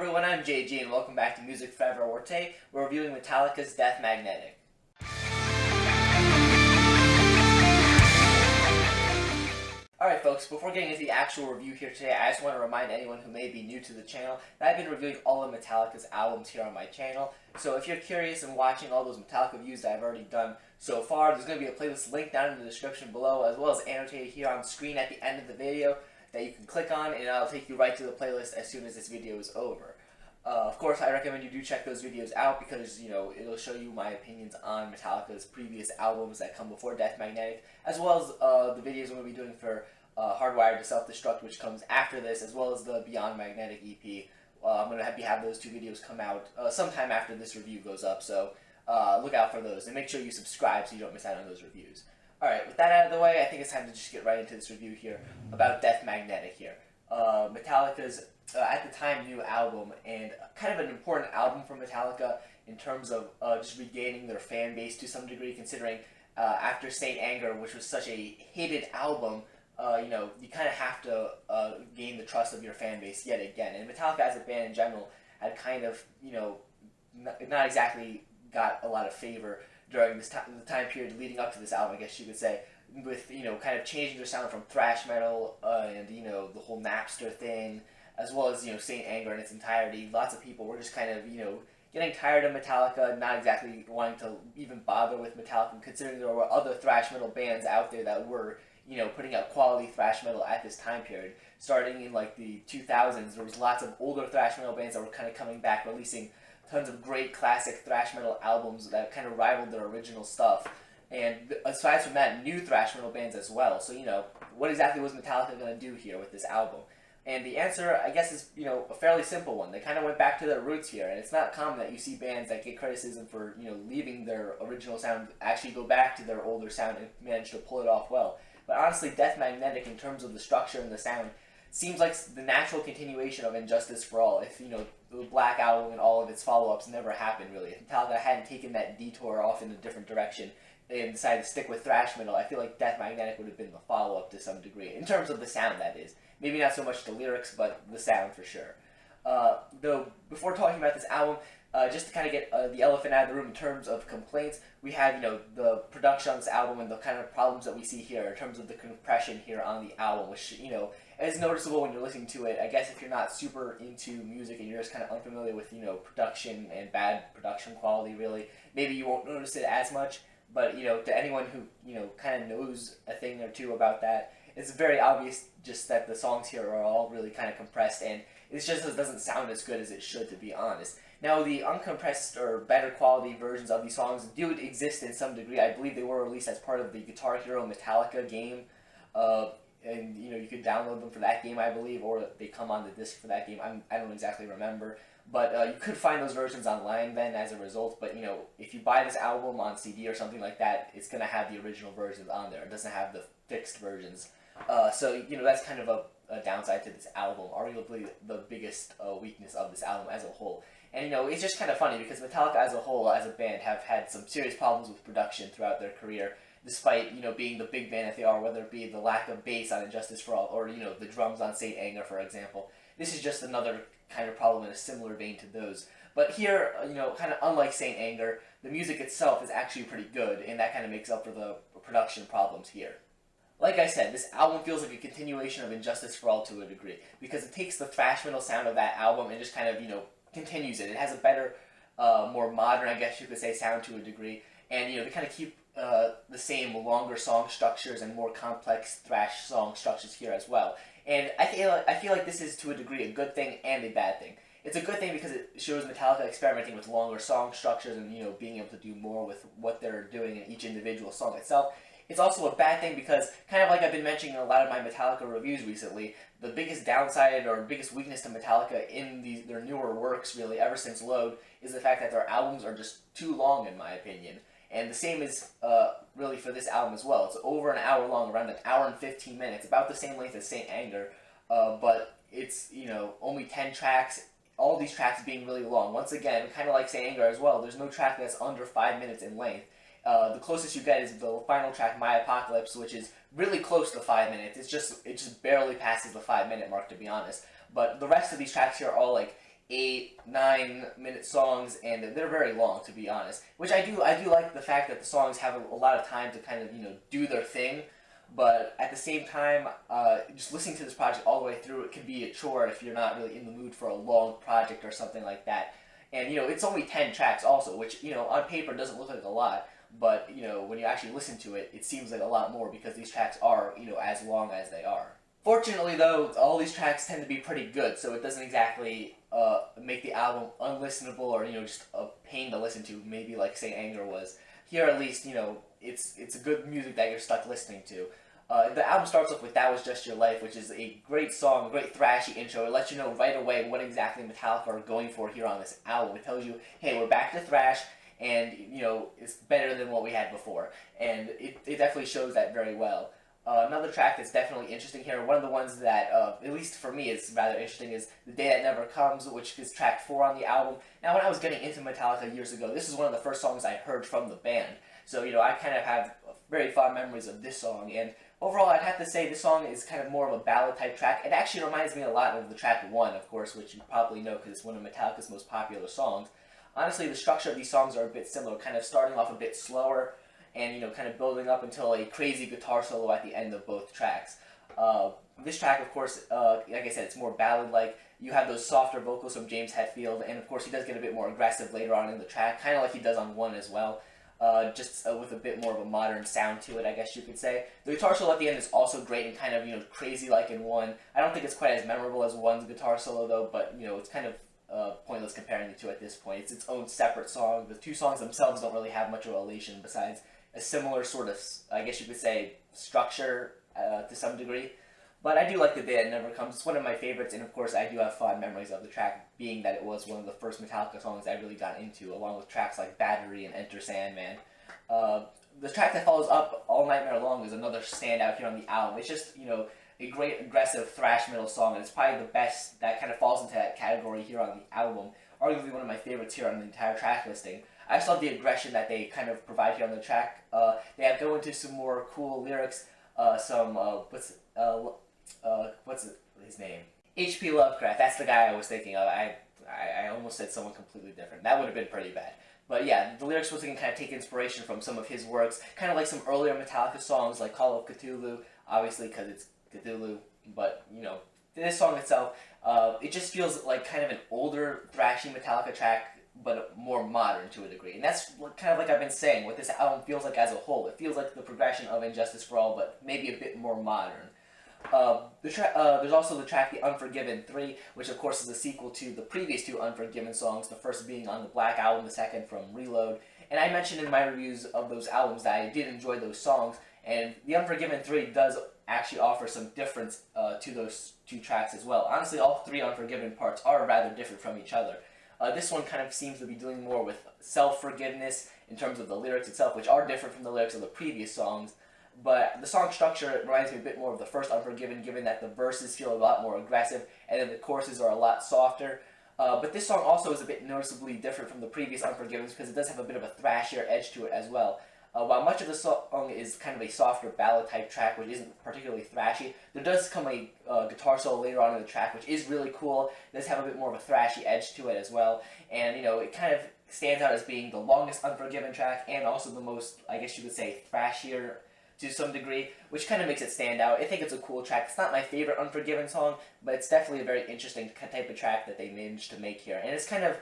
everyone, I'm JG and welcome back to MusicForever, where today we're reviewing Metallica's Death Magnetic. Alright folks, before getting into the actual review here today, I just want to remind anyone who may be new to the channel that I've been reviewing all of Metallica's albums here on my channel. So if you're curious and watching all those Metallica reviews that I've already done so far, there's going to be a playlist link down in the description below, as well as annotated here on screen at the end of the video, that you can click on, and it'll take you right to the playlist as soon as this video is over. Of course, I recommend you do check those videos out because, it'll show you my opinions on Metallica's previous albums that come before Death Magnetic, as well as the videos I'm going to be doing for Hardwired to Self-Destruct, which comes after this, as well as the Beyond Magnetic EP. I'm going to have those two videos come out sometime after this review goes up, so look out for those, and make sure you subscribe so you don't miss out on those reviews. Alright, with that out of the way, I think it's time to just get right into this review here about Death Magnetic here. Metallica's, at the time, new album, and kind of an important album for Metallica in terms of just regaining their fan base to some degree, considering after Saint Anger, which was such a hated album, you kind of have to gain the trust of your fan base yet again. And Metallica as a band in general had kind of, not exactly got a lot of favor during this the time period leading up to this album, I guess you could say, with, kind of changing their sound from thrash metal and, the whole Napster thing, as well as, Saint Anger in its entirety. Lots of people were just kind of, getting tired of Metallica, not exactly wanting to even bother with Metallica, considering there were other thrash metal bands out there that were, putting out quality thrash metal at this time period. Starting in, like, the 2000s, there was lots of older thrash metal bands that were kind of coming back, releasing tons of great classic thrash metal albums that kind of rivaled their original stuff. And aside from that, new thrash metal bands as well. So, what exactly was Metallica going to do here with this album? And the answer, I guess, is, a fairly simple one. They kind of went back to their roots here, and it's not common that you see bands that get criticism for, leaving their original sound actually go back to their older sound and manage to pull it off well. But honestly, Death Magnetic, in terms of the structure and the sound, seems like the natural continuation of Injustice for All. If, the Black Album and all of its follow-ups never happened, really. If Metallica hadn't taken that detour off in a different direction and decided to stick with thrash metal, I feel like Death Magnetic would have been the follow-up to some degree, in terms of the sound, that is. Maybe not so much the lyrics, but the sound for sure. Though, before talking about this album, just to kind of get the elephant out of the room in terms of complaints, we have, the production on this album and the kind of problems that we see here in terms of the compression here on the album, which, is noticeable when you're listening to it. I guess if you're not super into music and you're just kind of unfamiliar with, production and bad production quality, really, maybe you won't notice it as much. But, to anyone who, kind of knows a thing or two about that, it's very obvious just that the songs here are all really kind of compressed, and it doesn't sound as good as it should, to be honest. Now, the uncompressed or better quality versions of these songs do exist in some degree. I believe they were released as part of the Guitar Hero Metallica game, and, you could download them for that game, I believe, or they come on the disc for that game. I don't exactly remember. But you could find those versions online then as a result. But, if you buy this album on CD or something like that, it's going to have the original versions on there. It doesn't have the fixed versions. So, that's kind of a downside to this album, arguably the biggest weakness of this album as a whole. And, it's just kind of funny because Metallica as a whole, as a band, have had some serious problems with production throughout their career, despite, being the big band that they are, whether it be the lack of bass on Injustice for All or, the drums on Saint Anger, for example. This is just another kind of problem in a similar vein to those. But here, kind of unlike Saint Anger, the music itself is actually pretty good, and that kind of makes up for the production problems here. Like I said, this album feels like a continuation of Injustice for All to a degree, because it takes the thrash metal sound of that album and just kind of, continues it. It has a better, more modern, I guess you could say, sound to a degree, and, they kind of keep the same longer song structures and more complex thrash song structures here as well. And I feel like this is, to a degree, a good thing and a bad thing. It's a good thing because it shows Metallica experimenting with longer song structures and, being able to do more with what they're doing in each individual song itself. It's also a bad thing because, kind of like I've been mentioning in a lot of my Metallica reviews recently, the biggest downside or biggest weakness to Metallica in their newer works, really, ever since Load, is the fact that their albums are just too long, in my opinion. And the same is really for this album as well. It's over an hour long, around an hour and 15 minutes, about the same length as Saint Anger, but it's, only 10 tracks, all these tracks being really long. Once again, kind of like Saint Anger as well, there's no track that's under 5 minutes in length. The closest you get is the final track, My Apocalypse, which is really close to 5 minutes. It just barely passes the 5 minute mark, to be honest. But the rest of these tracks here are all like 8, 9 minute songs, and they're very long, to be honest. Which I do like the fact that the songs have a lot of time to kind of do their thing. But at the same time, just listening to this project all the way through, it can be a chore if you're not really in the mood for a long project or something like that. And it's only 10 tracks also, which on paper doesn't look like a lot, but when you actually listen to it, it seems like a lot more because these tracks are as long as they are. Fortunately, though, all these tracks tend to be pretty good, so it doesn't exactly make the album unlistenable or just a pain to listen to. Maybe like say Anger was. Here, at least, it's a good music that you're stuck listening to. The album starts off with "That Was Just Your Life," which is a great song, a great thrashy intro. It lets you know right away what exactly Metallica are going for here on this album. It tells you, hey, we're back to thrash, and it's better than what we had before, and it definitely shows that very well. Another track that's definitely interesting here, one of the ones that, at least for me, is rather interesting, is "The Day That Never Comes," which is track 4 on the album. Now, when I was getting into Metallica years ago, this is one of the first songs I heard from the band. So, I kind of have very fond memories of this song, and overall, I'd have to say this song is kind of more of a ballad-type track. It actually reminds me a lot of the track 1, of course, which you probably know because it's one of Metallica's most popular songs. Honestly, the structure of these songs are a bit similar, kind of starting off a bit slower, and kind of building up until a crazy guitar solo at the end of both tracks. This track, of course, like I said, it's more ballad-like. You have those softer vocals from James Hetfield, and of course he does get a bit more aggressive later on in the track, kind of like he does on 1 as well. Just with a bit more of a modern sound to it, I guess you could say. The guitar solo at the end is also great and kind of, crazy like in 1. I don't think it's quite as memorable as 1's guitar solo though, but, it's kind of pointless comparing the two at this point. It's its own separate song. The two songs themselves don't really have much of a relation besides a similar sort of, I guess you could say, structure to some degree. But I do like "The Day That Never Comes." It's one of my favorites, and of course I do have fond memories of the track, being that it was one of the first Metallica songs I really got into, along with tracks like "Battery" and "Enter Sandman." The track that follows up, "All Nightmare Long," is another standout here on the album. It's just, a great aggressive thrash metal song, and it's probably the best that kind of falls into that category here on the album. Arguably one of my favorites here on the entire track listing. I just love the aggression that they kind of provide here on the track. They have go into some more cool lyrics, what's his name? H.P. Lovecraft. That's the guy I was thinking of. I almost said someone completely different. That would have been pretty bad. But yeah, the lyrics once again kind of take inspiration from some of his works, kind of like some earlier Metallica songs like "Call of Cthulhu," obviously because it's Cthulhu. But this song itself, it just feels like kind of an older, thrashy Metallica track, but more modern to a degree. And that's kind of like I've been saying, what this album feels like as a whole. It feels like the progression of "Injustice for All," but maybe a bit more modern. There's also the track "The Unforgiven 3," which of course is a sequel to the previous two Unforgiven songs, the first being on the Black Album, the second from Reload. And I mentioned in my reviews of those albums that I did enjoy those songs, and "The Unforgiven 3" does actually offer some difference to those two tracks as well. Honestly, all 3 Unforgiven parts are rather different from each other. This one kind of seems to be dealing more with self-forgiveness in terms of the lyrics itself, which are different from the lyrics of the previous songs. But the song structure reminds me a bit more of the first Unforgiven, given that the verses feel a lot more aggressive, and then the choruses are a lot softer. But this song also is a bit noticeably different from the previous Unforgivens, because it does have a bit of a thrashier edge to it as well. While much of the song is kind of a softer ballad-type track, which isn't particularly thrashy, there does come a guitar solo later on in the track, which is really cool. It does have a bit more of a thrashy edge to it as well, and it kind of stands out as being the longest Unforgiven track, and also the most, I guess you could say, thrashier to some degree, which kind of makes it stand out. I think it's a cool track. It's not my favorite Unforgiven song, but it's definitely a very interesting type of track that they managed to make here. And it's kind of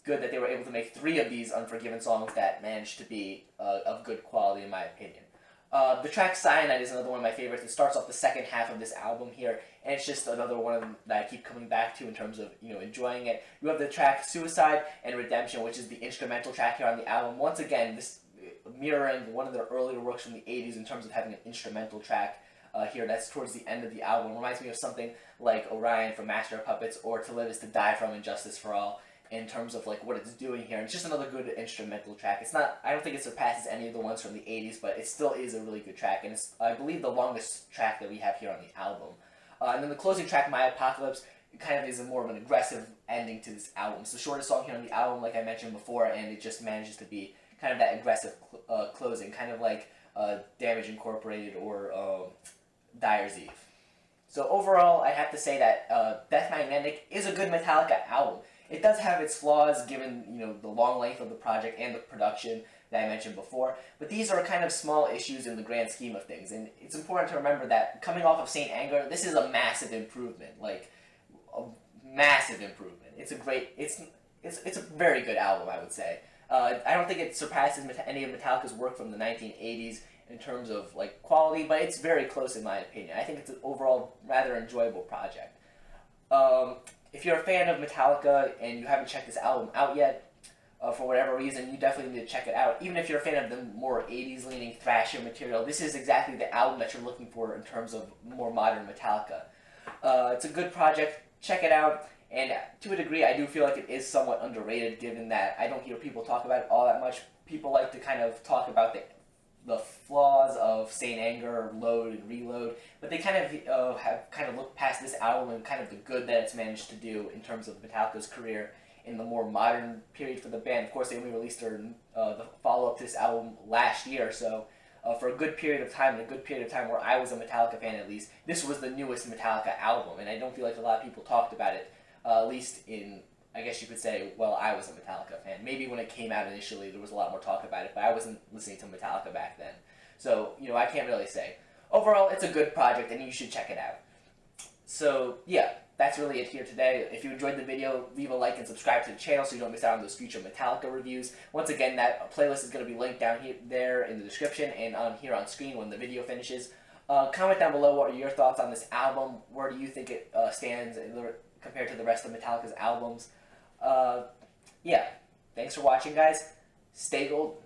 good that they were able to make 3 of these Unforgiven songs that managed to be of good quality, in my opinion. The track "Cyanide" is another one of my favorites. It starts off the second half of this album here, and it's just another one that I keep coming back to in terms of enjoying it. You have the track "Suicide" and "Redemption," which is the instrumental track here on the album. Once again, this mirroring one of their earlier works from the 80s in terms of having an instrumental track here that's towards the end of the album. It reminds me of something like Orion from Master of Puppets or "To Live Is to Die" from "Injustice for All" in terms of like what it's doing here. It's just another good instrumental track. It's not, I don't think it surpasses any of the ones from the 80s, but it still is a really good track, and it's, I believe, the longest track that we have here on the album. And then the closing track, "My Apocalypse," kind of is a more of an aggressive ending to this album. It's the shortest song here on the album, like I mentioned before, and it just manages to be kind of that aggressive closing, kind of like Damage Incorporated or Dyer's Eve. So overall, I have to say that Death Magnetic is a good Metallica album. It does have its flaws given, the long length of the project and the production that I mentioned before, but these are kind of small issues in the grand scheme of things, and it's important to remember that coming off of Saint Anger, this is a massive improvement, like a massive improvement. It's a very good album, I would say. I don't think it surpasses any of Metallica's work from the 1980s in terms of like quality, but it's very close in my opinion. I think it's an overall rather enjoyable project. If you're a fan of Metallica and you haven't checked this album out yet, for whatever reason, you definitely need to check it out. Even if you're a fan of the more 80s leaning thrasher material, this is exactly the album that you're looking for in terms of more modern Metallica. It's a good project. Check it out. And to a degree, I do feel like it is somewhat underrated, given that I don't hear people talk about it all that much. People like to kind of talk about the flaws of Saint Anger, Load, and Reload, but they kind of have kind of looked past this album and kind of the good that it's managed to do in terms of Metallica's career in the more modern period for the band. Of course, they only released the follow-up to this album last year, so for a good period of time, and a good period of time where I was a Metallica fan at least, this was the newest Metallica album, and I don't feel like a lot of people talked about it, at least in, I guess you could say, well, I was a Metallica fan. Maybe when it came out initially, there was a lot more talk about it, but I wasn't listening to Metallica back then. So, I can't really say. Overall, it's a good project, and you should check it out. So, yeah, that's really it here today. If you enjoyed the video, leave a like and subscribe to the channel so you don't miss out on those future Metallica reviews. Once again, that playlist is going to be linked down there in the description and on here on screen when the video finishes. Comment down below what are your thoughts on this album. Where do you think it stands compared to the rest of Metallica's albums? Yeah, thanks for watching, guys. Stay gold.